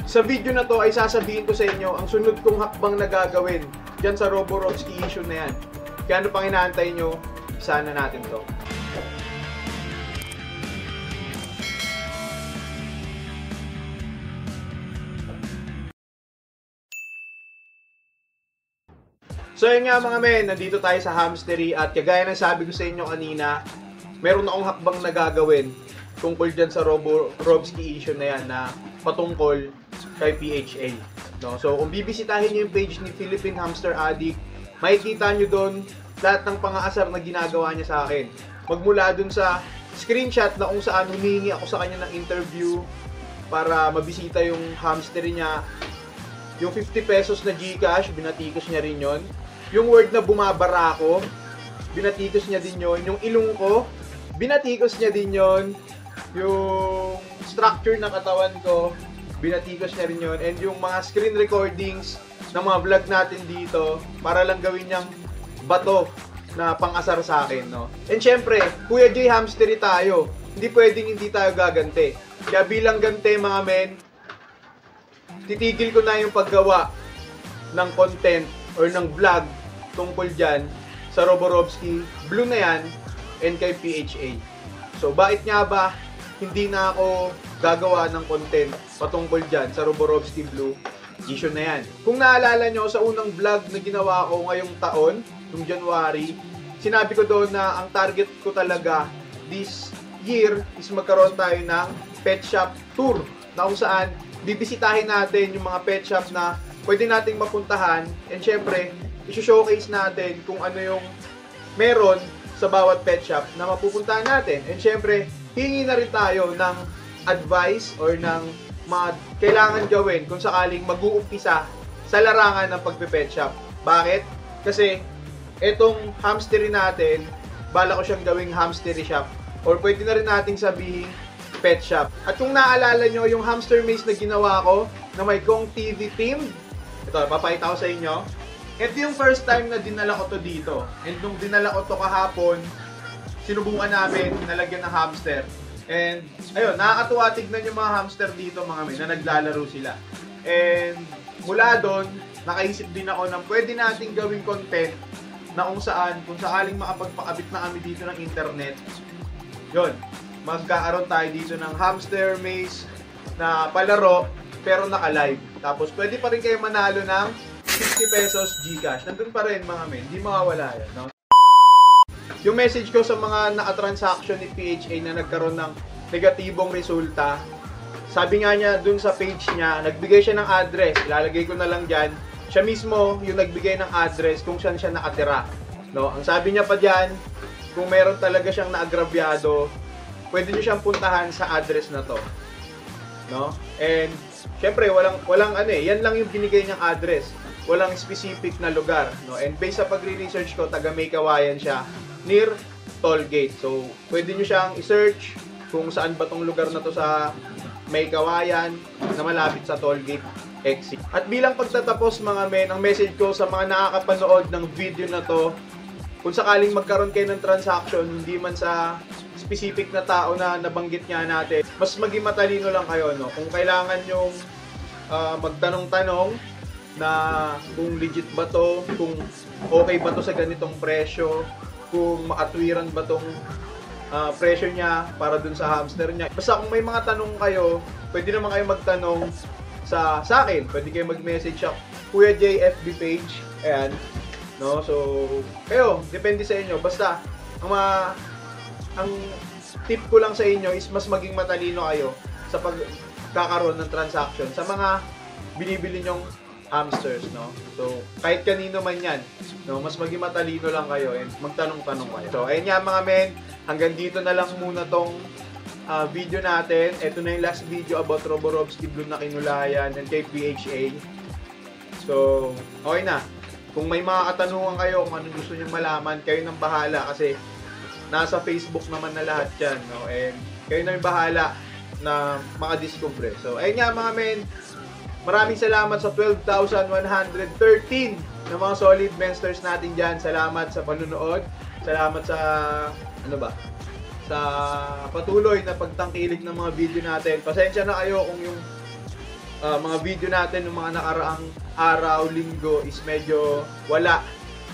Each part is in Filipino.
Sa video na to ay sasabihin ko sa inyo ang sunod kong hakbang na gagawin dyan sa Roborovski issue na yan. Kaya ano pang inaantay nyo, isa na natin to. So yun nga mga men, nandito tayo sa Hamstery at kagaya ng sabi ko sa inyo kanina, meron akong hakbang na gagawin tungkol dyan sa Roborovski issue na yan na patungkol kay PHA. No? So kung bibisitahin nyo yung page ni Philippine Hamster Addict, makikita nyo doon lahat ng pang-aasar na ginagawa niya sa akin. Magmula dun sa screenshot na kung saan humingi ako sa kanya ng interview para mabisita yung hamstery niya. Yung 50 pesos na GCash, binatikos niya rin yon. Yung word na bumabara ako, binatikos niya din yon. Yung ilong ko, binatikos niya din yon. Yung structure ng katawan ko, binatikos niya rin yon. And yung mga screen recordings ng mga vlog natin dito, para lang gawin niyang bato na pang-asar sa akin, no? And syempre, Kuya J Hamstery tayo. Hindi pwedeng hindi tayo gaganti. Kaya bilang ganti mga men, titigil ko na yung paggawa ng content or ng vlog tungkol dyan sa Roborovski Blue na yan and kay PHA. So bakit nga ba hindi na ako gagawa ng content patungkol dyan sa Roborovski Blue issue na yan? Kung naalala nyo sa unang vlog na ginawa ko ngayong taon, noong January, sinabi ko doon na ang target ko talaga this year is magkaroon tayo ng pet shop tour na kung saan bibisitahin natin yung mga pet shop na pwede nating mapuntahan and syempre, i-showcase natin kung ano yung meron sa bawat pet shop na mapupuntahan natin. And syempre, hingi na rin tayo ng advice or ng mga kailangan gawin kung sakaling mag-uumpisa sa larangan ng pagpe-pet shop. Bakit? Kasi etong hamstery natin, bala ko siyang gawing hamstery shop or pwede na rin nating sabihin pet shop. At kung naalala nyo yung hamster maze na ginawa ko na may Kong TV team, ito, papakita ko sa inyo. Ito yung first time na dinala ko to dito. And nung dinala ko to kahapon, sinubukan namin nalagyan ng hamster. And ayun, nakakatuwa tignan yung mga hamster dito mga men na naglalaro sila. And mula doon, nakaisip din ako ng pwede nating gawing content na kung saan, kung sakaling makapagpakabit na kami dito ng internet, yun, magkakaroon tayo dito ng hamster maze na palaro pero naka-live. Tapos pwede pa rin kayo manalo ng 50 pesos GCash. Nandun pa rin mga men, hindi mawawala yan. No? Yung message ko sa mga naka-transaction ni PHA na nagkaroon ng negatibong resulta, sabi nga niya dun sa page niya, nagbigay siya ng address, ilalagay ko na lang dyan, siya mismo yung nagbigay ng address kung saan siya nakatira. No? Ang sabi niya pa dyan, kung meron talaga siyang naagrabyado, pwede niyo siyang puntahan sa address na to. No? And syempre walang ano eh, yan lang yung binigay niyang address. Walang specific na lugar, no? And based sa pagre-research ko, taga May Kawayan siya, near Tollgate. So, pwede niyo siyang i-search kung saan ba tong lugar na to sa May Kawayan na malapit sa Tollgate exit. At bilang pagtatapos mga men, ang message ko sa mga nakakapanood ng video na to, kung sakaling magkaroon kayo ng transaction, hindi man sa specific na tao na nabanggit nga natin, mas maging matalino lang kayo, no? Kung kailangan yung magtanong-tanong na kung legit ba to, kung okay ba to sa ganitong presyo, kung makatwiran ba tong presyo niya para dun sa hamster niya. Basta kung may mga tanong kayo, pwede naman kayo magtanong sa akin. Pwede kayo mag-message sa Kuya J FB page. Ayan. No? So, kayo, depende sa inyo. Basta, ang tip ko lang sa inyo is mas maging matalino kayo sa pagkakaroon ng transaction sa mga binibili nyong hamsters, no? So, kahit kanino man yan, no? Mas maging matalino lang kayo and magtanong-tanong kayo. So, ayun nga mga men, hanggang dito na lang muna tong video natin. Ito na yung last video about Roborovski Blue na kinulayan and kay PHA. So, okay na. Kung may mga katanungan kayo, kung anong gusto nyo malaman, kayo nang bahala kasi nasa Facebook naman na lahat yan, no? And kayo na yung bahala na makadiscover. So, ayun nga mga men, maraming salamat sa 12,113 na mga solid mensters natin dyan. Salamat sa panunood. Salamat sa, sa patuloy na pagtangkilik ng mga video natin. Pasensya na kayo kung yung mga video natin ng mga nakaraang araw, linggo is medyo wala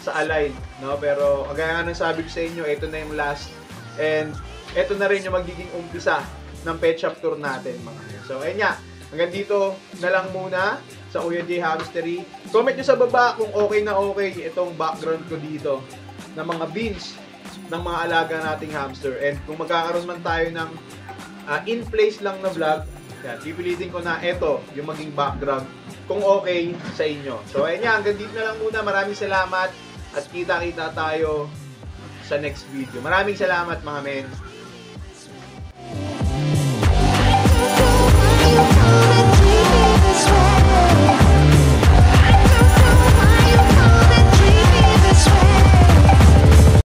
sa align, no? Pero kagaya nga ng sabi ko sa inyo, ito na yung last, and ito na rin yung magiging umpisa ng pet shop tour natin, mga men. So ayun nga, hanggang dito na lang muna sa Kuya J Hamstery. Comment nyo sa baba kung okay na okay itong background ko dito ng mga beans ng mga alaga nating hamster, and kung magkakaroon man tayo ng in place lang na vlog, yan, pipilitin ko na ito yung maging background kung okay sa inyo. So ayun nga, hanggang dito na lang muna. Maraming salamat at kita-kita tayo sa next video. Maraming salamat mga men.